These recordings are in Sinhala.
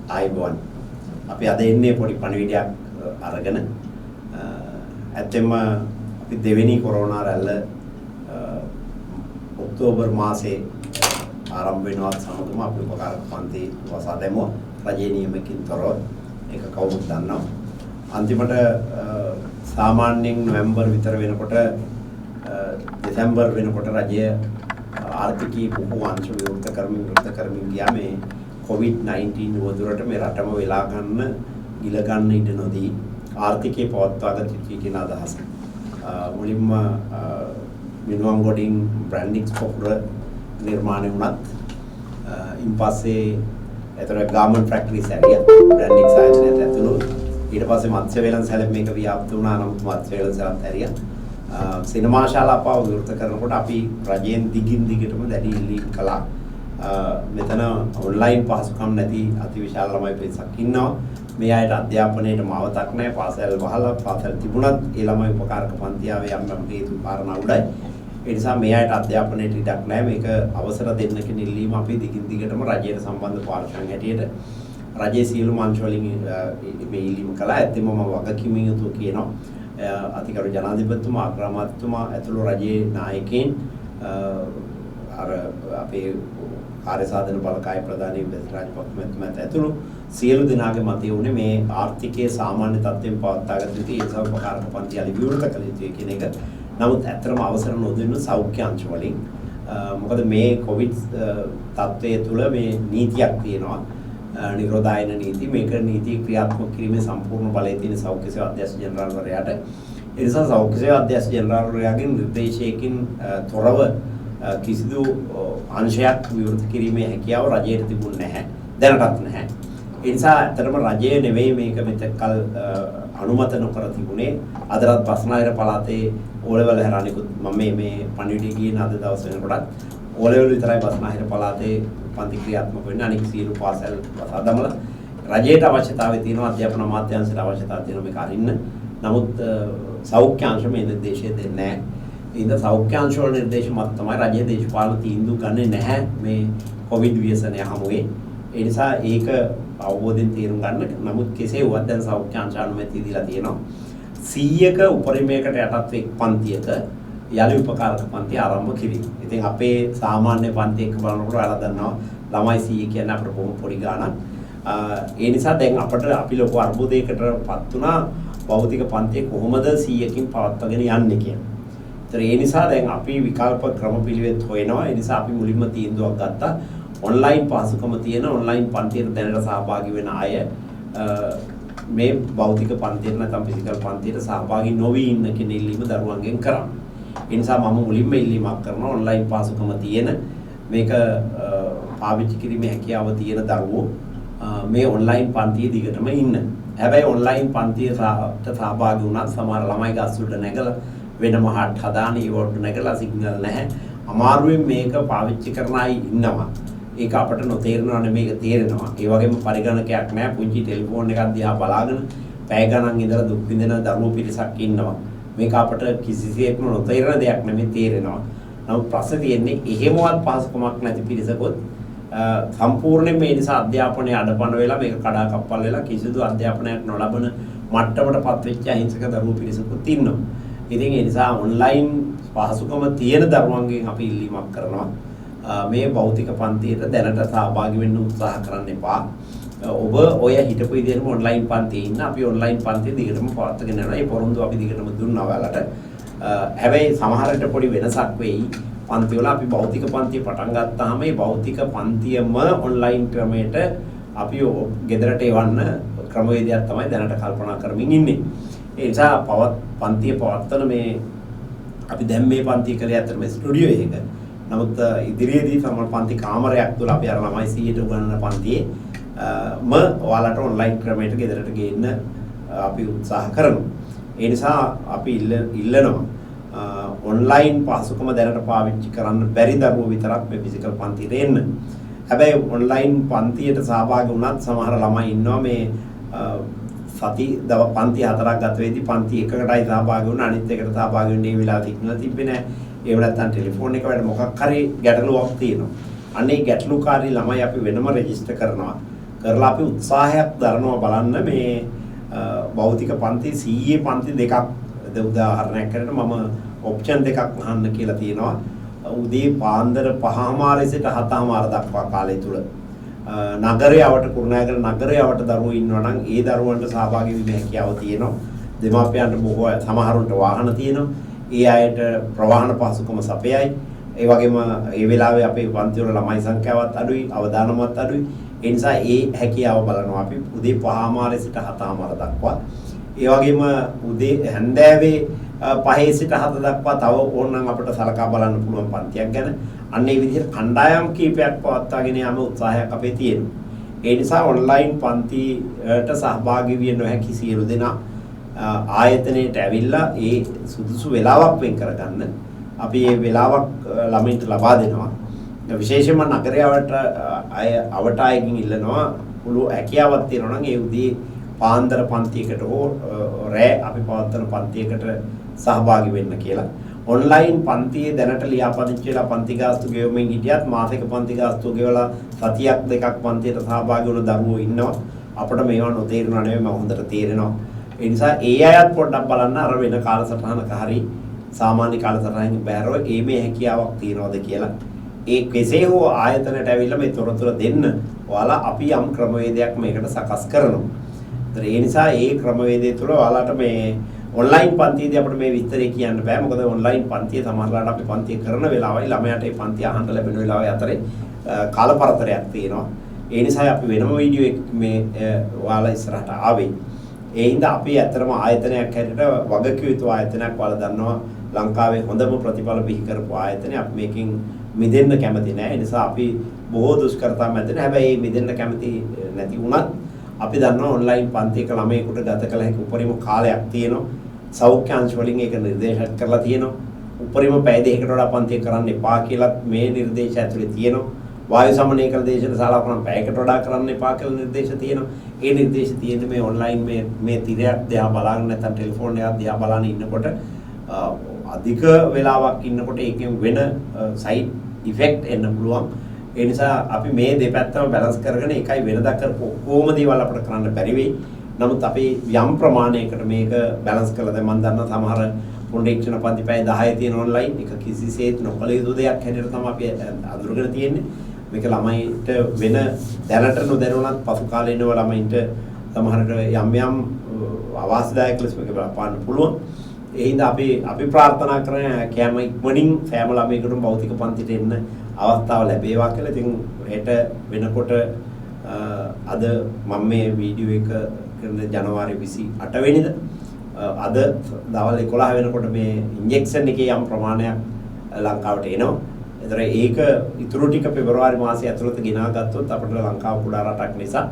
ආයිබෝන් අපි අද ඉන්නේ පොඩි පණිවිඩයක් අරගෙන ඇත්තෙන්ම අපි දෙවෙනි කොරෝනා රැල්ල ඔක්තෝබර් මාසේ ආරම්භ වෙනවත් සමගම අපි උපකාරක පන්ති වසා දැමුවා රජයේ නියමකින් තොරව ඒක කවුරුත් දන්නවා අන්තිමට සාමාන්‍යයෙන් නොවැම්බර් විතර වෙනකොට දෙසැම්බර් වෙනකොට රජය ආර්ථිකී පුහු අංශ විවෘත කරමින් ගියා මේ COVID-19 වදුරට මේ රටම වෙලා ගන්න ගිල ගන්න ඉඩ නොදී ආර්ථිකයේ පවත්වාගත යුතුයි කියන අදහස. මුලින්ම මිනුවම් ගොඩින් බ්‍රැන්ඩික්ස් පොකුර නිර්මාණය වුණත් ඉන්පස්සේ ඒතර ගාමන්ට් ෆැක්ටරිස් ඇරියා බ්‍රැන්ඩික්ස් ආයතනයට ඇතුළු ඊට පස්සේ මත්ස්‍ය වේලන්සැල මේක ව්‍යාප්ත වුණා නම් මත්ස්‍ය වේලන්සැලත් ඇරියා. සිනමා ශාලා පාව විවෘත කරනකොට අපි රජයෙන් දිගින් දිගටම දැඩි ඉල්ලීම් කළා. මෙතන ඔන්ලයින් පහසුකම් නැති අතිවිශාල ළමයි පිරිසක් ඉන්නවා. මේ අයට අධ්‍යාපනයේට මාවතක් නැහැ. පාසල් වහලා පාසල් තිබුණත් ඒ ළමයි උපකාරක පන්ති ආවේ යම් හේතු කාරණා උඩයි. ඒ නිසා මේ අයට අධ්‍යාපනයට ඉඩක් නැහැ. මේක අවසර දෙන්න කියන ඉල්ලීම අපි දිගින් දිගටම රජයට සම්බන්ධ පාර්ශ්වයන් හැටියට රජයේ සියලුම අංශ වලින් මේ ඉල්ලීම කළා. ඇත්තම මම වගකීමින් යුතුව කියනවා. අතිගරු ජනාධිපතිතුමා අග්‍රාමාත්‍යතුමා ඇතුළු රජයේ නායකයින් අර අපේ කාර්ය සාධන බලකාය ප්‍රධානී රාජපක්ෂ මහත්මයාත් ඇතුළු සියලු දෙනාගේ මතය උනේ මේ ආර්ථිකයේ සාමාන්‍ය තත්ත්වයෙන් පවත්වාගත යුතුයි ඒ සෞඛ්‍යකාරක පන්ති අලි විවෘත කළ යුතුයි කියන එක. නමුත් ඇත්තටම අවසර නොදෙන්න සෞඛ්‍ය අංශ වලින් මොකද මේ කොවිඩ් තත්ත්වයේ තුල මේ නීතියක් තියෙනවා. නිරෝධායන නීති මේක නීති ක්‍රියාත්මක කිරීමේ සම්පූර්ණ බලය තියෙන සෞඛ්‍ය සේවා අධ්‍යක්ෂ ජනරාල්වරයාට ඒ නිසා සෞඛ්‍ය සේවා අධ්‍යක්ෂ ජනරාල්වරයාගේ නිර්දේශයකින් තොරව කිසිදු අංශයක් විවෘත කිරීමේ හැකියාව රජයට තිබුණ නැහැ දැනටත් නැහැ ඒ නිසා ඇත්තටම රජය නෙවෙයි මේක මෙතකල් අනුමත නොකර තිබුණේ අදටත් බස්නාහිර පළාතේ ඕලෙවල් හැරණිකුත් මම මේ පණිවිඩය කියන අද දවස් වෙනකොටත් ඕලෙවල් විතරයි බස්නාහිර පළාතේ පන්ති ක්‍රියාත්මක වෙන්නේ අනික සියලු පාසල් වසා දමලා රජයට අවශ්‍යතාවය තියෙනවා අධ්‍යාපන අමාත්‍යාංශයට අවශ්‍යතාවය තියෙනවා මේක අරින්න. නමුත් සෞඛ්‍ය අංශ මේ නිර්දේශය දෙන්නේ නැහැ. ඉතින් සෞඛ්‍ය අංශ වල නිර්දේශ මත තමයි රජයේ දේශපාලන තීන්දුව ගන්නෙ නැහැ මේ කොවිඩ් ව්‍යසනය හමුවේ. ඒ නිසා ඒක අවබෝධයෙන් තේරුම් ගන්න. නමුත් කෙසේ වුවත් දැන් සෞඛ්‍ය අංශ අනුමැතිය දීලා තියෙනවා. 100ක උපරිමයකට යටත් එක් පන්තියක යලි උපකාරක පන්ති ආරම්භ කිරීම. ඉතින් අපේ සාමාන්‍ය පන්ති එක බලනකොට ඔයාලා දන්නවා ළමයි 100 කියන්නේ අපිට බොහොම පොඩි ගාණක්. ඒ නිසා දැන් අපි ලොකු අර්බුදයකටපත් වුණා භෞතික පන්තිය කොහොමද 100කින් පවත්වාගෙන යන්නේ කියලා. ඒතර ඒ නිසා දැන් අපි විකල්ප ක්‍රමපිළිවෙත් හොයනවා. ඒ නිසා අපි මුලින්ම තීන්දුවක් ගත්තා ඔන්ලයින් පහසුකම තියෙන ඔන්ලයින් පන්තියට දැනට සහභාගී වෙන අය මේ භෞතික පන්තියට නැත්නම් ෆිසිකල් පන්තියට සහභාගී නොවි ඉන්න කියන ඉල්ලීම දරුවන්ගෙන් කරන්න. ඒ නිසා මම මුලින්ම ඉල්ලීමක් කරනවා ඔන්ලයින් පහසුකම තියෙන මේක පාවිච්චි කිරීමේ හැකියාව තියෙන දරුවෝ මේ ඔන්ලයින් පන්තියේ දිගටම ඉන්න. හැබැයි ඔන්ලයින් පන්තියට සහභාගී වුණත් සමහර ළමයි ගස් උඩ නැගලා වෙනම හට් හදාන ඒවට නැගලා සිග්නල් නැහැ. අමාරුවෙන් මේක පාවිච්චි කරන අය ඉන්නවා. ඒක අපට නොතේරෙනවා නෙමෙයි ඒක තේරෙනවා. ඒ වගේම පරිගණකයක් නැහැ. පුංචි ටෙලිෆෝන් එකක් දිහා බලාගෙන පැය ගණන් ඉඳලා දුක් විඳින දරුවෝ පිරිසක් ඉන්නවා. මේක අපට කිසිසේත්ම නොතේරෙන දෙයක් නෙමෙයි තේරෙනවා. නමුත් ප්‍රශ්නේ තියෙන්නේ එහෙමවත් පහසුකමක් නැති පිරිසකොත් සම්පූර්ණයෙන් මේ නිසා අධ්‍යාපනයේ අඩපණ වෙලා මේක කඩාකප්පල් වෙලා කිසිදු අධ්‍යාපනයක් නොලබන මට්ටමටපත් වෙච්ච අහිංසක දරුවෝ පිරිසකුත් ඉන්නවා. ඉතින් ඒ නිසා ඔන්ලයින් පහසුකම තියෙන දරුවන්ගෙන් අපි ඉල්ලීමක් කරනවා මේ භෞතික පන්තියට දැනට සහභාගී වෙන්න උත්සාහ කරන්න එපා. ඔබ ඔය හිටපු විදිහටම ඔන්ලයින් පන්තියේ ඉන්න අපි ඔන්ලයින් පන්තිය දිගටම පවත්වාගෙන යනවා. ඒ පොරොන්දු අපි දිගටම දුන්නා ඔයාලට. හැබැයි සමහරට පොඩි වෙනසක් වෙයි. පන්තිවල අපි භෞතික පන්තිය පටන් ගත්තාම මේ භෞතික පන්තියම ඔන්ලයින් ක්‍රමයට අපි ගෙදරට එවන්න ක්‍රමවේදයක් තමයි දැනට කල්පනා කරමින් ඉන්නේ. ඒ නිසා පන්තිය පවත්වන මේ අපි දැන් මේ පන්තිය කලේ අතර මේ ස්ටුඩියෝ එක. නමුත් ඉදිරියේදී සමහර පන්ති කාමරයක් තුල අපි අර ළමයි 100ට උගන්වන පන්තියේ ඔයාලට ඔන්ලයින් ක්‍රමයට ගෙදරට ගේන්න අපි උත්සාහ කරනවා. ඒ නිසා අපි ඉල්ලනවා ඔන්ලයින් පහසුකම දැනට පාවිච්චි කරන්න බැරි දරුවෝ විතරක් මේ ෆිසිකල් පන්තියට එන්න. හැබැයි ඔන්ලයින් පන්තියට සහභාගී වුණත් සමහර ළමයි ඉන්නවා මේ පන්ති 4ක් ගත වෙද්දී පන්ති එකකටයි සහභාගී වුණා අනිත් එකට සහභාගී වෙන්නේ මේ වෙලාවට සිග්නල් තිබ්බේ නැහැ. ඒව නැත්තම් ටෙලිෆෝන් එක වැඩ මොකක් හරි ගැටලුවක් තියෙනවා. අනේ ගැටලුකාරී ළමයි අපි වෙනම රෙජිස්ටර් කරනවා. කරලා අපි උත්සාහයක් දරනවා බලන්න මේ භෞතික පන්ති CA පන්ති දෙකක් උදාහරණයක් කරගෙන මම ඔප්ෂන් දෙකක් අහන්න කියලා තියෙනවා. උදේ පාන්දර 5:00 සිට 7:00 දක්වා කාලය තුල නගරයට කුරුණෑගල නගරයට දරුවෝ ඉන්නවා නම් ඒ දරුවන්ට සහභාගී වීම හැකියාව තියෙනවා. දෙමාපියන්ට බොහෝ සමහරුන්ට වාහන තියෙනවා. ඒ අයට ප්‍රවාහන පහසුකම සපයයි. ඒ වගේම මේ වෙලාවේ අපේ පන්ති වල ළමයි සංඛ්‍යාවත් අඩුයි, අවදානමත් අඩුයි. ඒ නිසා ඒ හැකියාව බලනවා අපි උදේ 5:00 සිට 7:00 දක්වා. ඒ වගේම උදේ හැන්දෑවේ 5 සිට 7 දක්වා තව ඕනනම් අපිට සලකා බලන්න පුළුවන් පන්තියක් ගැන. අන්න ඒ විදිහට කණ්ඩායම් කීපයක් පවත්වාගෙන යාම උත්සාහයක් අපේ තියෙනවා. ඒ නිසා ඔන්ලයින් පන්තියට සහභාගී විය නොහැකි සියලු දෙනා ආයතනයට ඇවිල්ලා ඒ සුදුසු වෙලාවක් වෙන් කරගන්න අපි මේ වෙලාවක් ළමයින්ට ලබා දෙනවා. විශේෂයෙන්ම නගරයට අවට අයකින් ඉල්ලනවා පුළු හැකියාවක් තියෙනවා නම් ඒ උදේ පාන්දර පන්තියකට හෝ රෑ අපි පවත්වන පන්තියකට සහභාගී වෙන්න කියලා. ඔන්ලයින් පන්තියේ දැනට ලියාපදිංචි වෙලා පන්ති ගාස්තු ගෙවමින් හිටියත් මාසික පන්ති ගාස්තු ගෙවලා සතියක් දෙකක් පන්තියට සහභාගී වුණ දරුවෝ ඉන්නවා. අපිට මේවා නොතේරුණා නෙවෙයි මම හොඳට තේරෙනවා. ඒ නිසා ඒ අයත් පොඩ්ඩක් බලන්න අර වෙන කාලසටහනක හරි සාමාන්‍ය කාලසටහනින් බැහැරව මේ හැකියාවක් තියනවද කියලා. ඒ කෙසේ හෝ ආයතනයට ඇවිල්ලා මේ තොරතුරු දෙන්න ඔයාලා අපි යම් ක්‍රමවේදයක් මේකට සකස් කරනවා. ඒ නිසා ඒ ක්‍රමවේදය තුළ ඔයාලට මේ ඔන්ලයින් පන්තියේදී අපිට මේ විස්තරේ කියන්න බෑ. මොකද ඔන්ලයින් පන්තිය සමහරවිට අපි පන්තිය කරන වෙලාවයි ළමයාට ඒ පන්තිය අහන්න ලැබෙන වෙලාවයි අතරේ කාලපරතරයක් තියෙනවා. ඒ නිසා අපි වෙනම වීඩියෝ එක මේ ඔයාලා ඉස්සරහට ආවේ. ඒ හින්දා අපි ඇත්තටම ආයතනයක් හැටියට වගකිව යුතු ආයතනයක් ඔයාලා දන්නවා. ලංකාවේ හොඳම ප්‍රතිඵල බිහි කරපු ආයතනය. අපි මේකෙන් මිදෙන්න කැමති නෑ. ඒ නිසා අපි බොහෝ දුෂ්කරතා මැදනේ. හැබැයි මේ මිදෙන්න කැමති නැති වුණත් අපි දන්නවා ඔන්ලයින් පන්තියක ළමයෙකුට ගත කළ හැකි උපරිම කාලයක් තියෙනවා. සෞඛ්‍ය අංශ වලින් ඒක නිර්දේශ කරලා තියෙනවා. උපරිම පැය දෙකකට වඩා පන්තිය කරන්න එපා කියලා මේ නිර්දේශ ඇතුලේ තියෙනවා. වායු සමනය කළ දේශන ශාලාවක පැයකට වඩා කරන්න එපා කියලා නිර්දේශ තියෙනවා. ඒ නිර්දේශ තියෙන්නේ මේ ඔන්ලයින් මේ තිරයක් දිහා බලාගෙන නැත්නම් ටෙලිෆෝන් එකක් දිහා බලාගෙන ඉන්නකොට අධික වෙලාවක් ඉන්නකොට ඒකෙන් වෙන සයිඩ් ඉෆෙක්ට් එන්න පුළුවන්. ඒ නිසා අපි මේ දෙපැත්තම බැලන්ස් කරගෙන එකයි වෙනදා කරපු කොහොම දේවල් අපිට කරන්න බැරි වෙයි. නමුත් අපි යම් ප්‍රමාණයකට මේක බැලන්ස් කළා. දැන් මම දන්නා සමහර පොන්ඩෙක්ෂන පන්ති පැය 10 තියෙන ඔන්ලයින් එක කිසිසේත් නොකළ යුතු දෙයක් හැටියට තමයි අපි අඳුරගෙන තියෙන්නේ. මේක ළමයින්ට වෙන දැනට නොදැනුණත් පසු කාලේ ඉන්න ළමයින්ට සමහරට යම් අවාසිදායක ලෙස මේක බලපාන්න පුළුවන්. ඒ හින්දා අපි ප්‍රාර්ථනා කරන කැම ඉක්මනින් සෑම ළමයෙකුටම භෞතික පන්තිට එන්න අවස්ථාව ලැබේවා කියලා. ඉතින් හෙට වෙනකොට අද මම මේ වීඩියෝ එක කරන ජනවාරි 28 වෙනිදා අද දවල් 11 වෙනකොට මේ ඉන්ජෙක්ෂන් එකේ යම් ප්‍රමාණයක් ලංකාවට එනවා. ඒතර ඒක ඉතුරු ටික පෙබරවාරි මාසයේ ඇතුළත ගෙනා ගත්තොත් අපිට ලංකාව කුඩා රටක් නිසා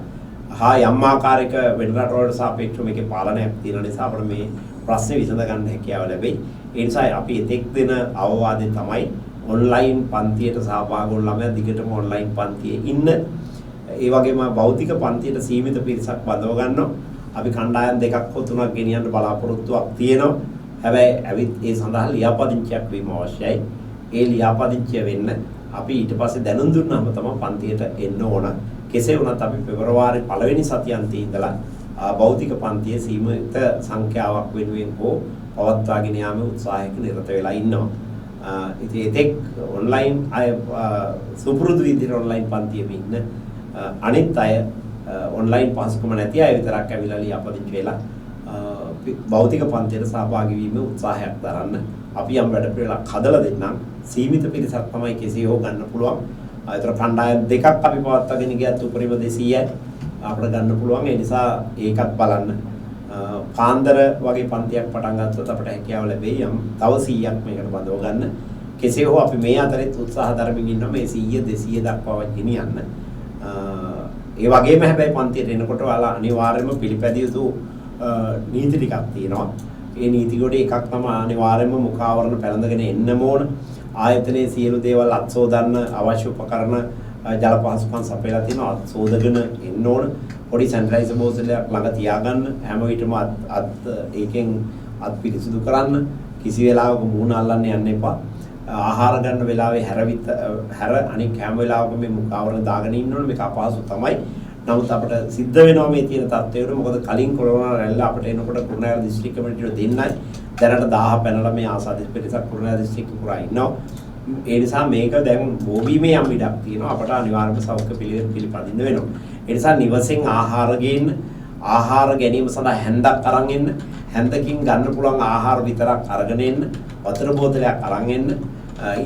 හා යම් ආකාරයක වෙන රටවලට සාපේක්ෂව මේකේ පාලනයක් තියෙන නිසා අපිට මේ ප්‍රශ්නේ විසඳ ගන්න හැකියාව ලැබෙයි. ඒ නිසා අපි එතෙක් දෙන අවවාදය තමයි ඔන්ලයින් පන්තියට සහභාගී වුණ ළමයා දිගටම ඔන්ලයින් පන්තියේ ඉන්න. ඒ වගේම භෞතික පන්තියට සීමිත පිරිසක් බඳව ගන්නවා. අපි කණ්ඩායම් දෙකක් හෝ තුනක් ගෙනියන්න බලාපොරොත්තුවක් තියෙනවා. හැබැයි ඇවිත් ඒ සඳහා ලියාපදිංචියක් වීම අවශ්‍යයි. ඒ ලියාපදිංචිය වෙන්න අපි ඊට පස්සේ දැනුම් දුන්නාම තමයි පන්තියට එන්න ඕන. කෙසේ වුණත් අපි පෙබරවාරි 1 වෙනි සතියන්තයේ ඉඳලා භෞතික පන්තියේ සීමිත සංඛ්‍යාවක් වෙනුවෙන් හෝ පවත්වාගෙන යාමේ උත්සාහයක නිරත වෙලා ඉන්නවා. ඉතින් ඒතෙක් ඔන්ලයින් අය සුපුරුදු විදිහට ඔන්ලයින් පන්තියෙම ඉන්න අනිත් අය ඔන්ලයින් පහසුකම නැති අය විතරක් ඇවිල්ලා ලියාපදිංචි වෙලා භෞතික පන්තියට සහභාගී වීමේ උත්සාහයක් දරන්න අපි යම් වැඩ පිළිවෙලක් හදලා දෙන්නම්. සීමිත පිරිසක් තමයි කෙසේ හෝ ගන්න පුළුවන්. ඒතර කණ්ඩායම් දෙකක් අපි පවත්වාගෙන ගියත් උපරිම 200යි අපිට ගන්න පුළුවන්. ඒ නිසා ඒකත් බලන්න. පාන්දර වගේ පන්තියක් පටන් ගත්තොත් අපිට හැකියාව ලැබෙයි යම් තව 100ක් මේකට බඳව ගන්න. කෙසේ හෝ අපි මේ අතරෙත් උත්සාහ දරමින් ඉන්නවා මේ 100 200 දක්වා ගෙනියන්න. ඒ වගේම හැබැයි පන්තියට එනකොට ඔයාලා අනිවාර්යයෙන්ම පිළිපැදිය යුතු නීති ටිකක් තියෙනවා. ඒ නීති කොට එකක් තමයි අනිවාර්යයෙන්ම මුඛාවරණ පැළඳගෙන එන්න ඕන. ආයතනයේ සියලු දේවල් අත්සෝදන්න අවශ්‍ය උපකරණ ජල පහසුකම් සපයලා තියෙනවා. අත්සෝදගෙන එන්න ඕන. පොඩි සැනිටයිසර් බෝතලයක් ළඟ තියාගන්න. හැම විටම ඒකෙන් අත් පිරිසිදු කරන්න. කිසි වෙලාවක මූණ අල්ලන්න යන්න එපා. ආහාර ගන්න වෙලාවේ හැර අනික හැම වෙලාවකම මේ මුඛාවරණ දාගෙන ඉන්න ඕනේ. මේක අපහසු තමයි. නමුත් අපිට සිද්ධ වෙනවා මේ තියෙන තත්ත්වයට. මොකද කලින් කොරෝනා රැල්ල අපිට එනකොට කුරුණෑගල දිස්ත්‍රික්ක කමිටුවේ දෙන්නයි දැනට 1000 පැනලා මේ ආසාදිත පිරිසක් කුරුණෑගල දිස්ත්‍රික්ක පුරා ඉන්නවා. ඒ නිසා මේක දැන් බෝවීමේ යම් ඉඩක් තියෙනවා. අපට අනිවාර්යයෙන්ම සෞඛ්‍ය පිළිපදින්න වෙනවා. ඒ නිසා නිවසෙන් ආහාර ගැනීම සඳහා හැන්දක් අරන් එන්න. හැන්දකින් ගන්න පුළුවන් ආහාර විතරක් අරගෙන එන්න. වතුර බෝතලයක් අරන් එන්න.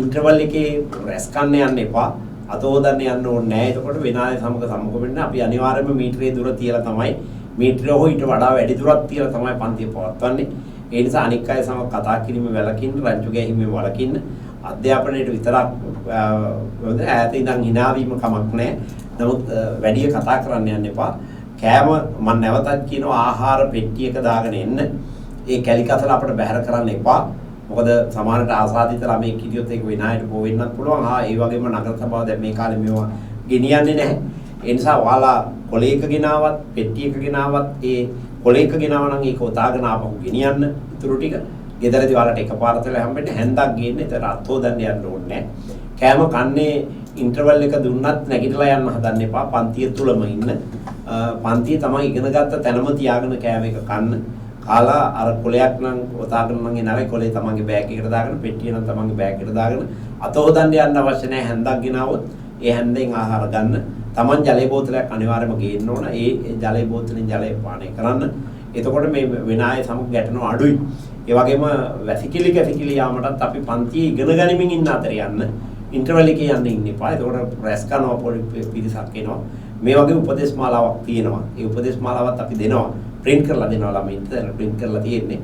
ඉන්ටර්වල් එකේ රැස් කන්න යන්න එපා. අතෝදන්න යන්න ඕනේ නැහැ. එතකොට වෙනාලේ සමග වෙන්න අපි අනිවාර්යයෙන්ම මීටරේ දුර තියලා තමයි මීටරේ හෝ ඊට වඩා වැඩි දුරක් තියලා තමයි පන්තිය පවත්වන්නේ. ඒ නිසා අනික් අය සමග කතා කිරීම වැළකින්න, රංචු ගැනීම වළකින්න. අධ්‍යාපනයේ විතරක් ඈත ඉඳන් hina වීම කමක් නැහැ. නමුත් වැඩි කතා කරන්න යන්න එපා. කෑම මම නැවතත් කියනවා ආහාර පෙට්ටියක දාගෙන එන්න. ඒ කැලිකතල අපිට බැහැර කරන්න එපා. මොකද සමහරට ආසාදිත ළමයි කිරියොත් ඒක විනායට පො වෙන්නත් පුළුවන්. ඒ වගේම නගර සභාව දැන් මේ කාලේ මේවා ගෙනියන්නේ නැහැ. ඒ නිසා ඔයාලා කොලේක ගෙනාවත් පෙට්ටියක ගෙනාවත් ඒ කොලේක ගෙනාව නම් ඒක උතාගෙන ආපහු ගෙනියන්න ඉතුරු ටික. ගෙදරදී ඔයාලට එකපාරට හම්බෙන්න හැන්දක් ගේන්න. ඒතර අත්ෝ දන්න යන්න ඕනේ නැහැ. කෑම කන්නේ ඉන්ටර්වල් එක දුන්නත් නැගිටලා යන්න හදන්න එපා. පන්තිය තුලම ඉන්න. පන්තිය තමයි ඉගෙන ගත්ත තැනම තියාගෙන කෑම එක කන්න. කාලා අර කොලයක් නම් ඔතාගෙන නම් එනරයි කොලේ තමන්ගේ බෑග් එකට දාගෙන පෙට්ටිය නම් තමන්ගේ බෑග් එකට දාගෙන අත හොදන්න යන්න අවශ්‍ය නැහැ. හැන්දක් ගෙනාවොත් ඒ හැන්දෙන් ආහාර ගන්න. තමන් ජලය බෝතලයක් අනිවාර්යයෙන්ම ගේන්න ඕන. ඒ ජලය බෝතලෙන් ජලය පානය කරන්න. එතකොට මේ වෙන අය සමග ගැටෙනව අඩුයි. ඒ වගේම වැසිකිලි යාමටත් අපි පන්තියේ ඉගෙන ගනිමින් ඉන්න අතර යන්න. ඉන්ටර්වල් එකේ යන්න ඉන්න එපා. එතකොට රැස් කරනවා පොඩි පිරිසක් එනවා. මේ වගේ උපදේශ මාලාවක් තියෙනවා. ඒ උපදේශ මාලාවත් අපි දෙනවා. print කරලා දෙනවා ළමයින්ට. දැන් print කරලා තියෙන්නේ.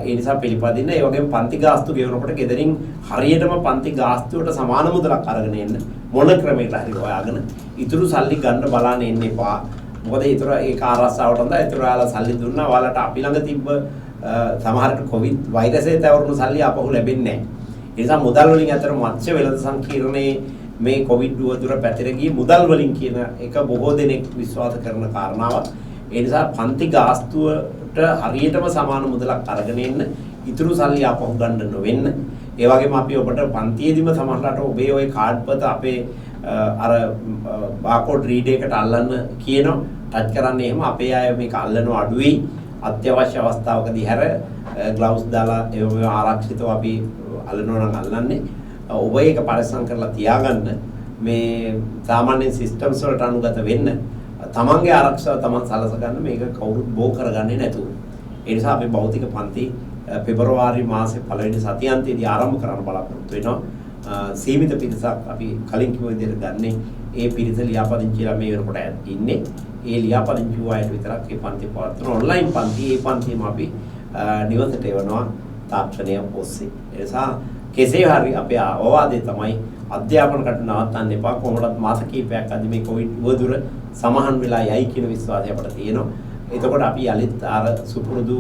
ඒ නිසා පිළිපදින්න. ඒ වගේම පන්ති ගාස්තු ගෙවනකොට ගෙදරින් හරියටම පන්ති ගාස්තුවට සමාන මුදලක් අරගෙන එන්න. මොන ක්‍රමයකට හරි හොයාගෙන ඉතුරු සල්ලි ගන්න බලන්න එන්න එපා. මොකද ඊතර ඒක ආරස්සාවට හොඳයි. ඊතර ඔයාලා සල්ලි දුන්නා. ඔයාලට අපි ළඟ තිබ්බ සමහරට කොවිඩ් වෛරසයේ තවරුණු සල්ලි ආපහු ලැබෙන්නේ නැහැ. ඒ නිසා මුදල් වලින් අතර මත්ස්‍ය වෙළඳ සංකීර්ණයේ මේ කොවිඩ් දුර පැතිර ගිය මුදල් වලින් කියන එක බොහෝ දෙනෙක් විශ්වාස කරන කාරණාවක්. ඒ නිසා පන්ති ගාස්තුවට හරියටම සමාන මුදලක් අරගෙන එන්න. ඉතුරු සල්ලි ආපහු ගන්න නොවෙන්න. ඒ වගේම අපි ඔබට පන්තියේදීම සමහරවිට ඔබේ ওই කාඩ් පත අපේ අර බාකෝඩ් රීඩ් එකකට අල්ලන්න කියනවා. ටච් කරන්නේ එහෙම අපේ අය මේක අල්ලනවා අඩුයි. අත්‍යවශ්‍ය අවස්ථාවකදී හැර ග්ලව්ස් දාලා ඒ ආරක්ෂිතව අපි අල්ලනවා නම් අල්ලන්නේ. ඔබ ඒක පරිස්සම් කරලා තියාගන්න. මේ සාමාන්‍ය සිස්ටම්ස් වලට අනුගත වෙන්න. තමන්ගේ ආරක්ෂාව තමන් සලස ගන්න. මේක කවුරුත් බෝ කරගන්නේ නැතුව. ඒ නිසා අපි භෞතික පන්ති පෙබරවාරි මාසේ පළවෙනි සතියාන්තයේදී ආරම්භ කරන්න බලාපොරොත්තු වෙනවා. සීමිත පිරිසක් අපි කලින් කිව්ව විදිහට ගන්නේ. ඒ පිරිස ලියාපදිංචිලා මේ වෙනකොට ඉන්නේ. ඒ ලියාපදිංචි වලට විතරක් මේ පන්ති පවත්වන ඔන්ලයින් පන්ති. ඒ පන්තියම අපි නිවසට එවනවා තාක්ෂණය ඔස්සේ. ඒ නිසා කෙසේ හරි අපේ අවවාදය තමයි අධ්‍යාපන කටයුතු නවත්තන්න එපා. කොහොමවත් මාස කිහිපයක් අද මේ කොවිඩ් වදුර සමහන් වෙලා යයි කියන විශ්වාසය අපිට තියෙනවා. එතකොට අපි යලිත් අර සුපුරුදු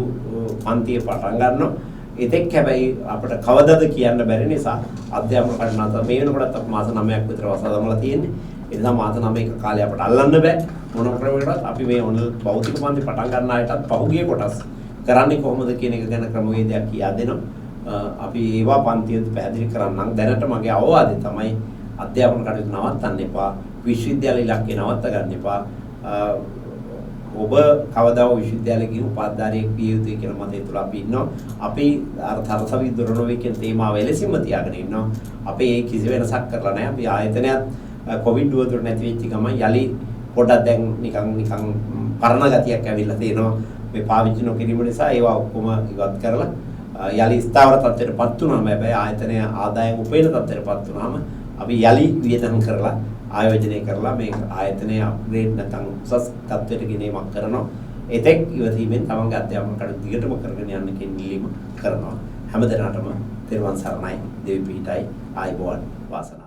පන්තිය පටන් ගන්නවා. එතෙක් හැබැයි අපිට කවදද කියන්න බැරි නිසා අධ්‍යාපන කටයුතු නතර මේ වෙනකොටත් අපි මාස 9ක් විතර වසදමලා තියෙන්නේ. ඒ නිසා මාස 9ක කාලය අපිට අල්ලන්න බෑ. මොන ක්‍රමයකටවත් අපි මේ භෞතික පන්ති පටන් ගන්න ආයතත් පහුගිය කොටස් කරන්නේ කොහොමද කියන එක ගැන ක්‍රමවේදයක් කියා දෙනවා. අපි ඒවා පන්තියත් පැහැදිලි කරන්නම්. දැනට මගේ අවවාදය තමයි අධ්‍යාපන කටයුතු නවත්තන්න එපා. විශ්වවිද්‍යාල ඉලක්කය නවත්ත ගන්න එපා. ඔබ කවදා විශ්වවිද්‍යාලයේ ගිහින් උපාධිධාරියෙක් විය යුතුයි කියන මතය තුළ අපි ඉන්නවා. අපි අර තරසවි දොරනොවේ කියන තේමාව එලෙසින්ම තියාගෙන ඉන්නවා. අපි ඒ කිසි වෙනසක් කරලා නැහැ. අපි ආයතනයත් කොවිඩ් වතුර නැති වෙච්ච ගමන් යලි පොඩක් දැන් නිකන් පරණ ගතියක් ඇවිල්ලා තියෙනවා. මේ පාවිච්චි නොකිරීම නිසා ඒවා ඔක්කොම ඉවත් කරලා යලි ස්ථාවර තත්ත්වයටපත් වුණාම හැබැයි ආයතනය ආදායම් උපයන තත්ත්වයටපත් වුණාම අපි යලි වියදම් කරලා ආයෝජනය කරලා මේ ආයතනය අප්ග්‍රේඩ් නැත්නම් උසස් තත්ත්වයට ගෙනීමක් කරනවා. එතෙක් ඉවසීමෙන් තමන්ගේ අධ්‍යාපන කටයුතු දිගටම කරගෙන යන්න කියන ඉල්ලීම කරනවා. හැමදෙනාටම තෙරුවන් සරණයි. දෙවි පිහිටයි. ආයුබෝවන් වාසනාව.